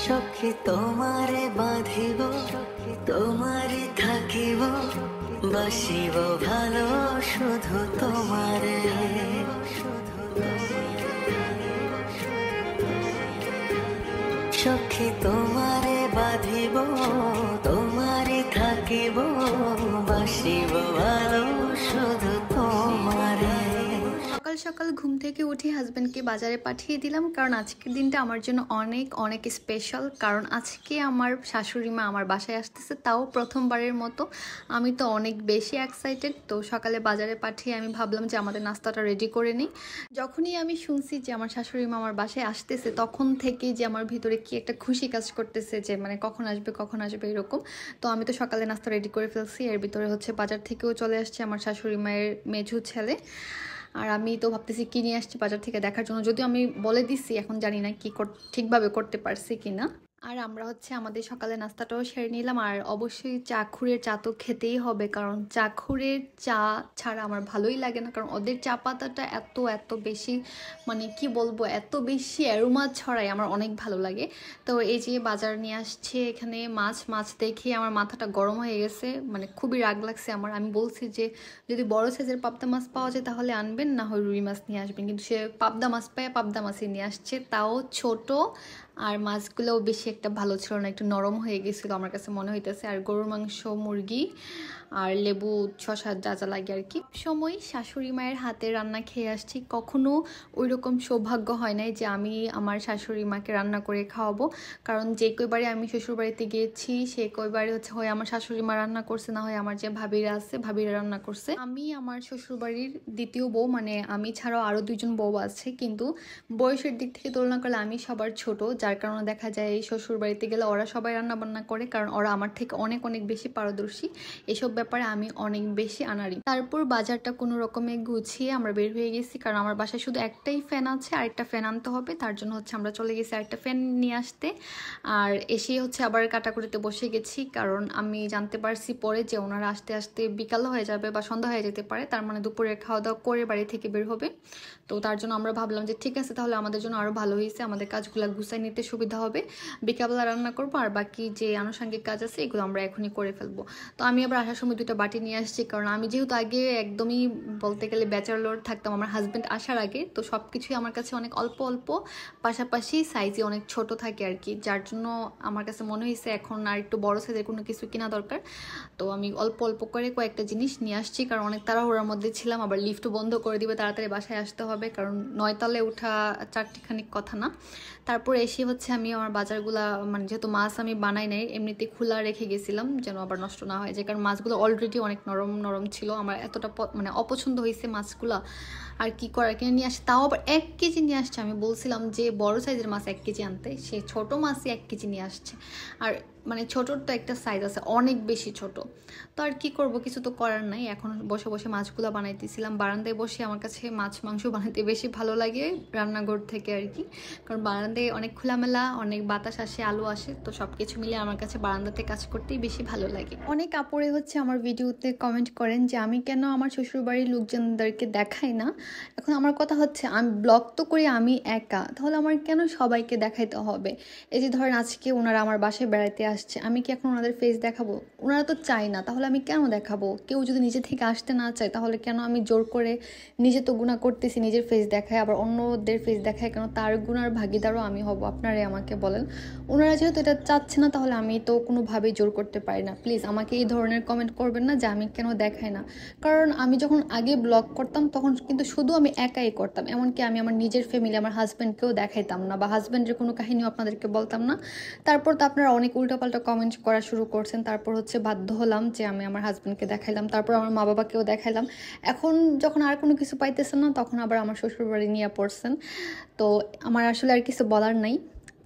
সখী তোমারে বাঁধিব, তোমারে থাকিব, বাসিব ভালো শুধু তোমারে। সখী তোমারে বাঁধিব, তোমারে থাকিব, বাসিব ভালো শুধু তোমারে। সকাল সকাল ঘুম থেকে উঠে হাজব্যান্ডকে বাজারে পাঠিয়ে দিলাম, কারণ আজকের দিনটা আমার জন্য অনেক অনেক স্পেশাল। কারণ আজকে আমার শাশুড়ি মা আমার বাসায় আসতেছে, তাও প্রথমবারের মতো। আমি তো অনেক বেশি এক্সাইটেড। তো সকালে বাজারে পাঠিয়ে আমি ভাবলাম যে আমাদের নাস্তাটা রেডি করে নিই। যখনই আমি শুনছি যে আমার শাশুড়ি মা আমার বাসায় আসতেছে, তখন থেকেই যে আমার ভিতরে কি একটা খুশি কাজ করতেছে যে মানে কখন আসবে এরকম। তো আমি তো সকালে নাস্তা রেডি করে ফেলছি। এর ভিতরে হচ্ছে বাজার থেকেও চলে আসছে আমার শাশুড়ি মায়ের মেঝু ছেলে। আর আমি তো ভাবতেছি কি নিয়ে আসছি বাজার থেকে দেখার জন্য, যদিও আমি বলে দিচ্ছি, এখন জানি না কি ঠিকভাবে করতে পারছি কিনা। আর আমরা হচ্ছে আমাদের সকালে নাস্তাটাও সেরে নিলাম। আর অবশ্যই চাখুরের চা তো খেতেই হবে, কারণ চাখুরের চা ছাড়া আমার ভালোই লাগে না। কারণ ওদের চা পাতাটা এত এত বেশি, মানে কি বলবো, এত বেশি অ্যারোমা ছড়ায়, আমার অনেক ভালো লাগে। তো এই যে বাজার নিয়ে আসছে এখানে মাছ দেখে আমার মাথাটা গরম হয়ে গেছে, মানে খুবই রাগ লাগছে আমার। আমি বলছি যে যদি বড় সাইজের পাবদা মাছ পাওয়া যায় তাহলে আনবেন, না হয় রুই মাছ নিয়ে আসবেন। কিন্তু সে পাবদা মাছ পায় পাবদা মাছই নিয়ে আসছে, তাও ছোট। আর মাছগুলোও বেশি একটা ভালো ছিল না, একটু নরম হয়ে গেছিলো আমার কাছে মনে হইতেছে। আর গরুর মাংস, মুরগি আর লেবু, শসা যা যা লাগে আর কি। সময় শাশুড়ি মায়ের হাতে রান্না খেয়ে আসছি, কখনো ওই রকম সৌভাগ্য হয় নাই যে আমি আমার শাশুড়ি মাকে রান্না করে খাওয়াবো। কারণ যে কয়বারে আমি শ্বশুরবাড়িতে গিয়েছি সে কয়বারে হচ্ছে হয় আমার শাশুড়ি মা রান্না করছে, না হয় আমার যে ভাবিরা আছে ভাবিরা রান্না করছে। আমি আমার শ্বশুরবাড়ির দ্বিতীয় বউ, মানে আমি ছাড়াও আরও দুইজন বউ আছে, কিন্তু বয়সের দিক থেকে তুলনা করলে আমি সবার ছোট, যার কারণে দেখা যায় এই শ্বশুরবাড়িতে গেলে ওরা সবাই রান্না বান্না করে, কারণ ওরা আমার থেকে অনেক অনেক বেশি পারদর্শী এসব ব্যাপারে, আমি অনেক বেশি আনাড়ি। তারপর বাজারটা কোনো রকমে গুছিয়ে আমরা বের হয়ে গেছি, কারণ আমার বাসায় শুধু একটাই ফ্যান আছে, আরেকটা ফ্যান আনতে হবে। তার জন্য হচ্ছে আমরা চলে গেছি আরেকটা ফ্যান নিয়ে আসতে। আর এসে হচ্ছে আবার কাটাকুটিতে বসে গেছি, কারণ আমি জানতে পারছি পরে যে ওনারা আসতে আসতে বিকাল হয়ে যাবে বা সন্ধ্যা হয়ে যেতে পারে, তার মানে দুপুরে খাওয়া দাওয়া করে বাড়ি থেকে বের হবে। তো তার জন্য আমরা ভাবলাম যে ঠিক আছে, তাহলে আমাদের জন্য আরও ভালো হয়েছে, আমাদের কাজগুলো গুছাই নিতে সুবিধা হবে। বিকালবেলা রান্না করবো, আর বাকি যে আনুষঙ্গিক কাজ আছে এগুলো আমরা এখনই করে ফেলবো। তো আমি আবার আসার সময় দুটো বাটি নিয়ে আসছি, কারণ আমি যেহেতু আগে একদমই বলতে গেলে ব্যাচেলর থাকতাম আমার হাজব্যান্ড আসার আগে, তো সব কিছুই আমার কাছে অনেক অল্প অল্প, পাশাপাশি সাইজে অনেক ছোট থাকে আর কি, যার জন্য আমার কাছে মনে হয়েছে এখন আর একটু বড় সাইজের কোনো কিছু কেনা দরকার। তো আমি অল্প অল্প করে কয়েকটা জিনিস নিয়ে আসছি, কারণ অনেক তাড়াহুড়ার মধ্যে ছিলাম। আবার লিফট বন্ধ করে দিবে, তাড়াতাড়ি বাসায় আসতে হবে, কারণ 9 তলায় ওঠা চারটিখানিক কথা না। তারপর এসে হচ্ছে আমি আমার বাজারগুলা, মানে যেহেতু মাছ আমি বানাই নাই, এমনিতে খোলা রেখে গেছিলাম যেন আবার নষ্ট না হয় যায়, কারণ মাছগুলো অলরেডি অনেক নরম নরম ছিল। আমার এতটা মানে অপছন্দ হয়েছে মাছগুলা, আর কি করার, কিনে নিয়ে আসছে। তাও আবার 1 কেজি নিয়ে আসছে। আমি বলছিলাম যে বড় সাইজের মাছ 1 কেজি আনতে, সে ছোট মাছই 1 কেজি নিয়ে আসছে। আর মানে ছোটোর তো একটা সাইজ আছে, অনেক বেশি ছোট। তো আর কি করব, কিছু তো করার নাই। এখন বসে বসে মাছগুলো বানাইতেছিলাম বারান্দায় বসে। আমার কাছে মাছ মাংস বানাইতে বেশি ভালো লাগে রান্নাঘর থেকে আর কি, কারণ বারান্দায় অনেক খোলামেলা, অনেক বাতাস আসে, আলো আসে, তো সব কিছু মিলে আমার কাছে বারান্দাতে কাজ করতেই বেশি ভালো লাগে। অনেক আপুরে হচ্ছে আমার ভিডিওতে কমেন্ট করেন যে আমি কেন আমার শ্বশুরবাড়ির লোকজনদেরকে দেখাই না। এখন আমার কথা হচ্ছে, আমি ব্লগ তো করি আমি একা, তাহলে আমার কেন সবাইকে দেখাইতে হবে? এই যে ধরেন আজকে ওনারা আমার বাসায় বেড়াইতে আসছে, আমি কি এখন ওনাদের ফেস দেখাবো? ওনারা তো চাই না, তাহলে আমি কেন দেখাবো? কেউ যদি নিজে থেকে আসতে না চায়, তাহলে কেন আমি জোর করে, নিজে তো গুণা করতেছি নিজের ফেস দেখায়, আবার অন্যদের ফেস দেখায় কেন? তার গুণার ভাগিদারও আমি হব, আপনারাই আমাকে বলেন। ওনারা যেহেতু এটা চাচ্ছে না, তাহলে আমি তো কোনোভাবেই জোর করতে পারি না। প্লিজ আমাকে এই ধরনের কমেন্ট করবেন না যে আমি কেন দেখাই না। কারণ আমি যখন আগে ব্লগ করতাম তখন কিন্তু শুধু আমি একাই করতাম, এমনকি আমি আমার নিজের ফ্যামিলি, আমার হাজব্যান্ডকেও দেখাইতাম না, বা হাজব্যান্ডের কোনো কাহিনীও আপনাদেরকে বলতাম না। তারপর তো আপনারা অনেক উল্টাপাল্টা কমেন্ট করা শুরু করছেন, তারপর হচ্ছে বাধ্য হলাম যে আমি আমার হাজব্যান্ডকে দেখাইলাম, তারপর আমার মা বাবাকেও দেখাইলাম। এখন যখন আর কোনো কিছু পাইতেছেন না, তখন আবার আমার শ্বশুরবাড়ি নিয়ে পড়ছেন। তো আমার আসলে আর কিছু বলার নাই।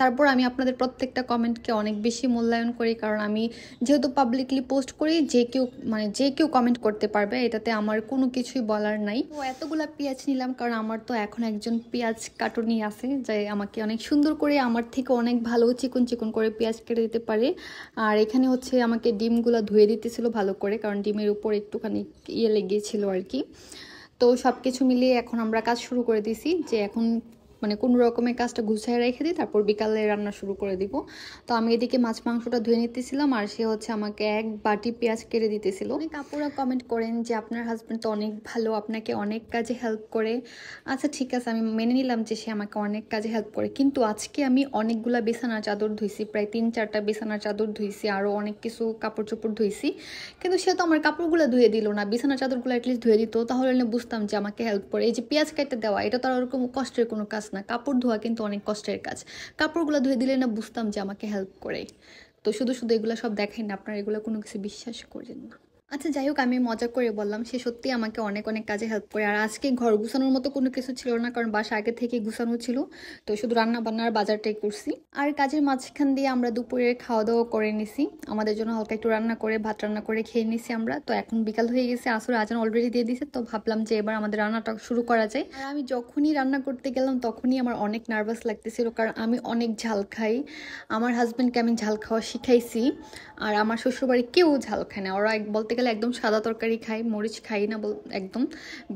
তারপর আমি আপনাদের প্রত্যেকটা কমেন্টকে অনেক বেশি মূল্যায়ন করি, কারণ আমি যেহেতু পাবলিকলি পোস্ট করি, যে কেউ কমেন্ট করতে পারবে, এটাতে আমার কোনো কিছুই বলার নাই। তো এতগুলা পেঁয়াজ নিলাম, কারণ আমার তো এখন একজন পেঁয়াজ কাটুনি আছে যে আমাকে অনেক সুন্দর করে, আমার থেকে অনেক ভালো চিকন চিকন করে পেঁয়াজ কেটে দিতে পারে। আর এখানে হচ্ছে আমাকে ডিমগুলো ধুয়ে দিতেছিল ভালো করে, কারণ ডিমের উপর একটুখানি লেগেছিল আর কি। তো সব কিছু মিলিয়ে এখন আমরা কাজ শুরু করে দিছি, যে এখন মানে কোনো রকমের কাজটা গুছিয়ে রেখে দিই, তারপর বিকালে রান্না শুরু করে দিব। তো আমি এদিকে মাছ মাংসটা ধুয়ে নিতেছিলাম আর সে হচ্ছে আমাকে এক বাটি পেঁয়াজ কেটে দিতেছিল। অনেক আপুরা কমেন্ট করেন যে আপনার হাজব্যান্ড তো অনেক ভালো, আপনাকে অনেক কাজে হেল্প করে। আচ্ছা ঠিক আছে, আমি মেনে নিলাম যে সে আমাকে অনেক কাজে হেল্প করে, কিন্তু আজকে আমি অনেকগুলা বিছানার চাদর ধুইছি, প্রায় 3-4টা বিছানার চাদর ধুইছি, আরও অনেক কিছু কাপড় চোপড় ধুইছি, কিন্তু সে তো আমার কাপড়গুলো ধুয়ে দিল না। বিছানার চাদরগুলো অ্যাটলিস্ট ধুয়ে দিত, তাহলে আমি বুঝতাম যে আমাকে হেল্প করে। এই যে পেঁয়াজ কাটতে দেওয়া, এটা তো আর ওরকম কষ্টের কোনো কাজ না, কাপড় ধোয়া কিন্তু অনেক কষ্টের কাজ। কাপড়গুলো ধুয়ে দিলে না বুঝতাম যে আমাকে হেল্প করে। তো শুধু শুধু এগুলো সব দেখাই না, আপনারা এগুলো কোনো কিছু বিশ্বাস করেন না। আচ্ছা যাই হোক, আমি মজা করে বললাম, সে সত্যি আমাকে অনেক অনেক কাজে হেল্প করে। আর আজকে ঘর গুছানোর মতো কোনো কিছু ছিল না, কারণ বাসা আগে থেকে গুছানো ছিল, তো শুধু রান্না বান্নার বাজারটাই করছি। আর কাজের মাঝখান দিয়ে আমরা দুপুরে খাওয়া দাওয়া করে নিছি, আমাদের জন্য হালকা একটু রান্না করে ভাত রান্না করে খেয়ে নিছি আমরা। তো এখন বিকাল হয়ে গেছে, আসরে আজান অলরেডি দিয়ে দিয়েছে, তো ভাবলাম যে এবার আমাদের রান্নাটা শুরু করা যায়। আর আমি যখনই রান্না করতে গেলাম তখনই আমার অনেক নার্ভাস লাগতেছিল, কারণ আমি অনেক ঝাল খাই। আমার হাজব্যান্ডকে আমি ঝাল খাওয়া শিখাইছি, আর আমার শ্বশুরবাড়ি কেউ ঝাল খায় না, ওরা বলতে গেলে একদম সাদা তরকারি খায়, মরিচ খাই না একদম।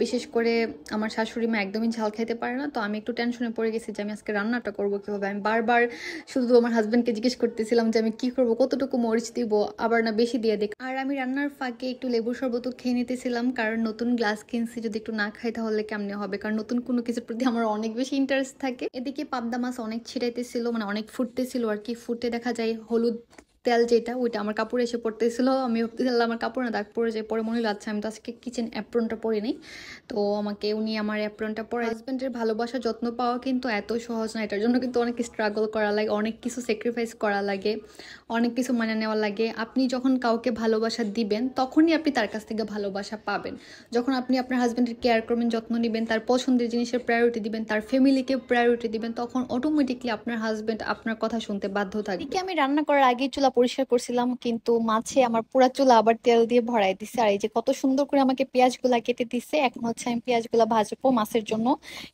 বিশেষ করে আমার শাশুড়ি মা একদমই ঝাল খাইতে পারে না। তো আমি একটু টেনশনে পড়ে গেছি যে আমি আজকে রান্নাটা করবো কীভাবে। আমি বারবার শুধু আমার হাজব্যান্ডকে জিজ্ঞেস করতেছিলাম যে আমি কী করবো, কতটুকু মরিচ দিব, আবার না বেশি দিয়ে দেখ। আর আমি রান্নার ফাঁকে একটু লেবুর শরবতও খেয়ে নিতেছিলাম, কারণ নতুন গ্লাস কিনছি, যদি একটু না খাই তাহলে কেমনে হবে, কারণ নতুন কোনো কিছুর প্রতি আমার অনেক বেশি ইন্টারেস্ট থাকে। এদিকে পাবদা মাছ অনেক ছিটাইতেছিল, মানে অনেক ফুটতেছিল আর কি, ফুটে দেখা যায় হলুদ তেল যেটা, ওইটা আমার কাপড়ে এসে পড়তেছিল। আমি ভাবতেছিলাম আমার কাপড় না দাগ পড়ে যায়, পরে মনে হলো আচ্ছা আমি তো আজকে কিচেন অ্যাপ্রনটা পরে নিই। তো আমাকে উনি আমার অ্যাপ্রনটা পরে। হাজব্যান্ডের ভালোবাসা যত্ন পাওয়া কিন্তু এত সহজ না, এটার জন্য কিন্তু অনেক স্ট্রাগল করা লাগে, অনেক কিছু স্যাক্রিফাইস করা লাগে, অনেক কিছু মানে নেওয়া লাগে। আপনি যখন কাউকে ভালোবাসা দিবেন তখনই আপনি তার কাছ থেকে ভালোবাসা পাবেন। যখন আপনি আপনার হাজব্যান্ডের কেয়ার করবেন, যত্ন নেবেন, তার পছন্দের জিনিসের প্রায়োরিটি দিবেন, তার ফ্যামিলিকে প্রায়োরিটি দিবেন, তখন অটোমেটিকলি আপনার হাজব্যান্ড আপনার কথা শুনতে বাধ্য থাকবে। আমি রান্না করার আগে চুলা পরিষ্কার করছিলাম, কিন্তু মাছে আমার পুরা চুলা আবার তেল দিয়ে ভরাই দিছে। আর এই যে কত সুন্দর করে আমাকে পেঁয়াজগুলা কেটে দিছে, এখন হচ্ছে আমি পেঁয়াজগুলা ভাজবো মাছের জন্য,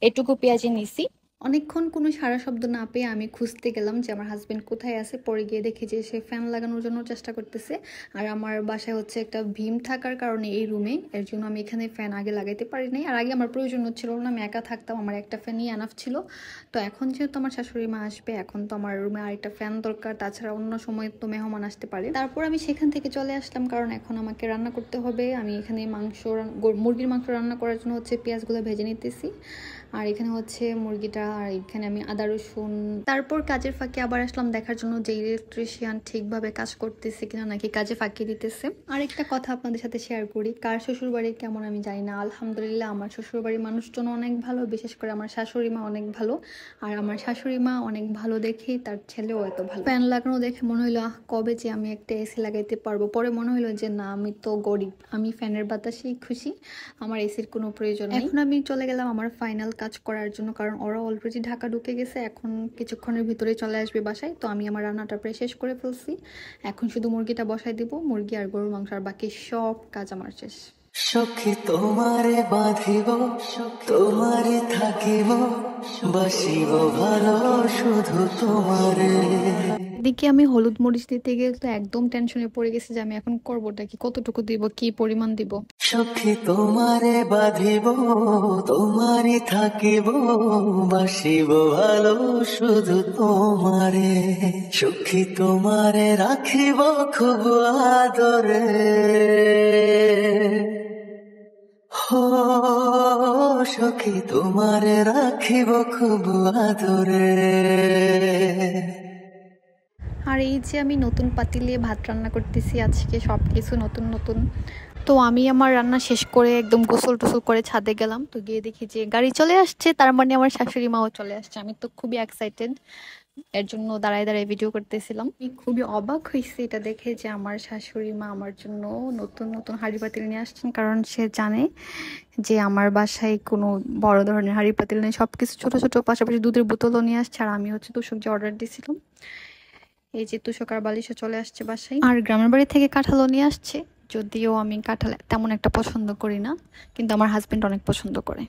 এটুকু পেঁয়াজই নিছি। অনেকক্ষণ কোনো সারা শব্দ না পেয়ে আমি খুঁজতে গেলাম যে আমার হাজবেন্ড কোথায় আছে। পরে গিয়ে দেখি যে সে ফ্যান লাগানোর জন্য চেষ্টা করতেছে। আর আমার বাসায় হচ্ছে একটা ভীম থাকার কারণে এই রুমে, এর জন্য আমি এখানে ফ্যান আগে লাগাইতে পারি নাই। আর আগে আমার প্রয়োজন হচ্ছিল না, আমি একা থাকতাম, আমার একটা ফ্যানই এনাফ ছিল। তো এখন যেহেতু আমার শাশুড়ি মা আসবে, এখন তো আমার রুমে আরেকটা ফ্যান দরকার, তাছাড়া অন্য সময় তো মেহমান আসতে পারে। তারপর আমি সেখান থেকে চলে আসলাম, কারণ এখন আমাকে রান্না করতে হবে। আমি এখানে মুরগির মাংস রান্না করার জন্য হচ্ছে পেঁয়াজগুলো ভেজে নিতেছি, আর এখানে হচ্ছে মুরগিটা, আর এখানে আমি আদা রসুন। তারপর কাজের ফাঁকে আবার আসলাম দেখার জন্য যে ইলেকট্রিশিয়ান ঠিকভাবে কাজ করতেছে কিনা, নাকি কাজে ফাঁকি দিতেছে। আর একটা কথা আপনাদের সাথে শেয়ার করি, কার শ্বশুরবাড়ি কেমন আমি জানি না, আলহামদুলিল্লাহ আমার শ্বশুরবাড়ির মানুষজন অনেক ভালো, বিশেষ করে আমার শাশুড়ি মা অনেক ভালো। আর আমার শাশুড়ি মা অনেক ভালো দেখেই তার ছেলেও এত ভালো। ফ্যান লাগানো দেখে মনে হলো কবে যে আমি একটা এসি লাগাইতে পারবো। পরে মনে হলো যে না, আমি তো গরিব, আমি ফ্যানের বাতাসেই খুশি, আমার এসির কোনো প্রয়োজন নেই। এখন আমি চলে গেলাম আমার ফাইনাল কাজ করার জন্য, কারণ ওরা অলরেডি ঢাকা ঢুকে গেছে, এখন কিছুক্ষণের ভিতরে চলে আসবে বাসায়। তো আমি আমার রান্নাটা প্রায় শেষ করে ফেলছি, এখন শুধু মুরগিটা বসাই দিব, মুরগি আর গরুর মাংস, আর বাকি সব কাজ আমার শেষ। সখী তোমারে বাঁধিব, তোমারে থাকিব, বাসিব ভালো শুধু তোমারে। এদিকে আমি হলুদ মরিচ দিতে গেলে তো একদম টেনশনে পড়ে গেছে যে আমি এখন করবোটা কি, কতটুকু দিব, কি পরিমাণ দিব। সখী তোমারে বাঁধিব, তোমারে থাকিব, বাসিব ভালো শুধু তোমারে। সখী তোমারে রাখিব খুব আদরে, হো সখী তোমারে রাখিব খুব আদরে। আর এই যে আমি নতুন পাতিলে ভাত রান্না করতেছি আজকে, সব কিছু নতুন নতুন। তো আমি আমার রান্না শেষ করে একদম গোসল টোসল করে ছাদে গেলাম, তো গিয়ে দেখি যে গাড়ি চলে আসছে, তার মানে আমার শাশুড়ি মাও চলে আসছে। আমি তো খুবই এক্সাইটেড, এর জন্য দাঁড়ায় দাঁড়ায় ভিডিও করতেছিলাম। আমি খুবই অবাক হয়েছি এটা দেখে যে আমার শাশুড়ি মা আমার জন্য নতুন নতুন হাঁড়ি পাতিল নিয়ে আসছেন, কারণ সে জানে যে আমার বাসায় কোনো বড় ধরনের হাঁড়ি পাতিল নেই, সবকিছু ছোট ছোট, পাশাপাশি দুধের বোতলও নিয়ে আসছে। আর আমি হচ্ছে তোষক যে অর্ডার দিয়েছিলাম, এই যে তোষক আর বালিশও চলে আসছে বাসায়। আর গ্রামের বাড়ি থেকে কাঁঠালও নিয়ে আসছে, যদিও আমি কাঁঠাল তেমন একটা পছন্দ করি না, কিন্তু আমার হাজবেন্ড অনেক পছন্দ করে।